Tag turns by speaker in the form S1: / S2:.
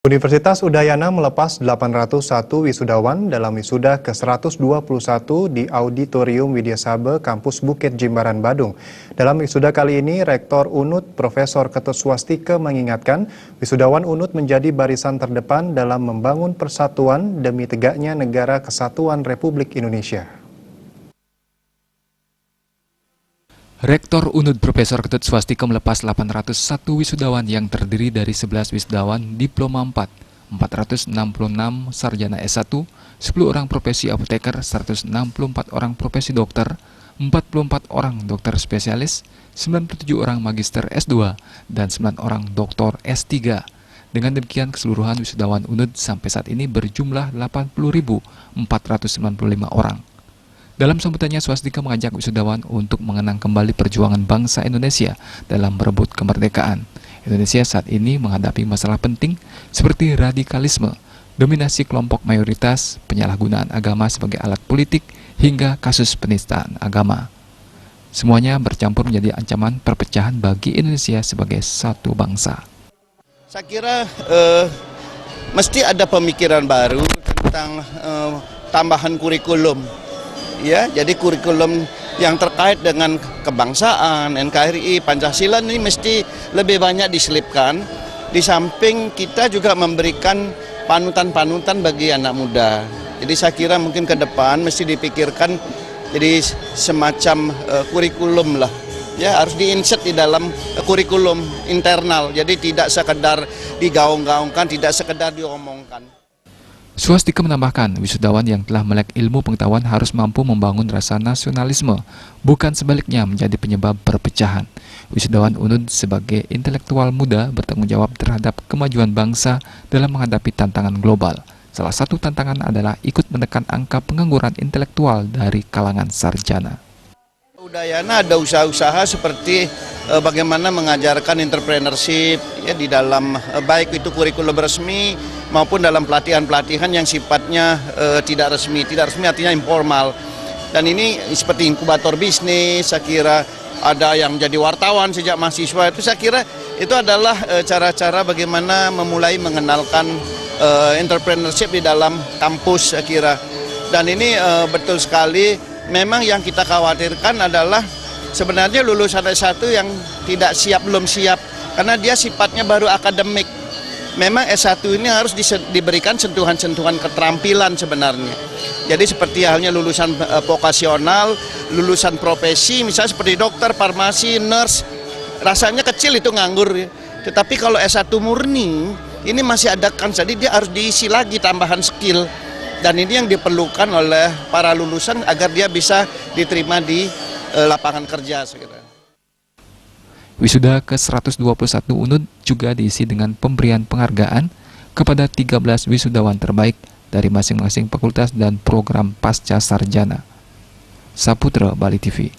S1: Universitas Udayana melepas 801 wisudawan dalam wisuda ke-121 di Auditorium Widya Sabe, Kampus Bukit Jimbaran, Badung. Dalam wisuda kali ini, Rektor UNUD Profesor Ketut Swastika mengingatkan wisudawan UNUD menjadi barisan terdepan dalam membangun persatuan demi tegaknya negara kesatuan Republik Indonesia.
S2: Rektor UNUD Profesor Ketut Swastika melepas 801 wisudawan yang terdiri dari 11 wisudawan Diploma 4, 466 sarjana S1, 10 orang profesi apoteker, 164 orang profesi dokter, 44 orang dokter spesialis, 97 orang magister S2, dan 9 orang doktor S3. Dengan demikian keseluruhan wisudawan UNUD sampai saat ini berjumlah 80.495 orang. Dalam sambutannya, Swastika mengajak wisudawan untuk mengenang kembali perjuangan bangsa Indonesia dalam merebut kemerdekaan. Indonesia saat ini menghadapi masalah penting seperti radikalisme, dominasi kelompok mayoritas, penyalahgunaan agama sebagai alat politik, hingga kasus penistaan agama. Semuanya bercampur menjadi ancaman perpecahan bagi Indonesia sebagai satu bangsa.
S3: Saya kira mesti ada pemikiran baru tentang tambahan kurikulum. Ya, jadi kurikulum yang terkait dengan kebangsaan, NKRI, Pancasila ini mesti lebih banyak diselipkan. Di samping kita juga memberikan panutan-panutan bagi anak muda. Jadi saya kira mungkin ke depan mesti dipikirkan jadi semacam kurikulum lah. Ya, harus diinsert di dalam kurikulum internal. Jadi tidak sekedar digaung-gaungkan, tidak sekedar diomongkan.
S2: Swastika menambahkan, wisudawan yang telah melek ilmu pengetahuan harus mampu membangun rasa nasionalisme, bukan sebaliknya menjadi penyebab perpecahan. Wisudawan UNUD sebagai intelektual muda bertanggung jawab terhadap kemajuan bangsa dalam menghadapi tantangan global. Salah satu tantangan adalah ikut menekan angka pengangguran intelektual dari kalangan sarjana.
S3: Udayana ada usaha-usaha seperti bagaimana mengajarkan entrepreneurship ya, di dalam baik itu kurikulum resmi maupun dalam pelatihan-pelatihan yang sifatnya tidak resmi. Tidak resmi artinya informal. Dan ini seperti inkubator bisnis, saya kira ada yang jadi wartawan sejak mahasiswa. Itu saya kira itu adalah cara-cara bagaimana memulai mengenalkan entrepreneurship di dalam kampus, saya kira. Dan ini betul sekali. Memang yang kita khawatirkan adalah sebenarnya lulusan S1 yang tidak siap, belum siap, karena dia sifatnya baru akademik. Memang S1 ini harus diberikan sentuhan-sentuhan keterampilan sebenarnya. Jadi seperti halnya lulusan vokasional, lulusan profesi, misalnya seperti dokter, farmasi, nurse, rasanya kecil itu nganggur. Tetapi kalau S1 murni, ini masih ada kan, jadi dia harus diisi lagi tambahan skill. Dan ini yang diperlukan oleh para lulusan agar dia bisa diterima di lapangan kerja.
S2: Wisuda ke-121 UNUD juga diisi dengan pemberian penghargaan kepada 13 wisudawan terbaik dari masing-masing fakultas dan program pasca sarjana. Saputra, Bali TV.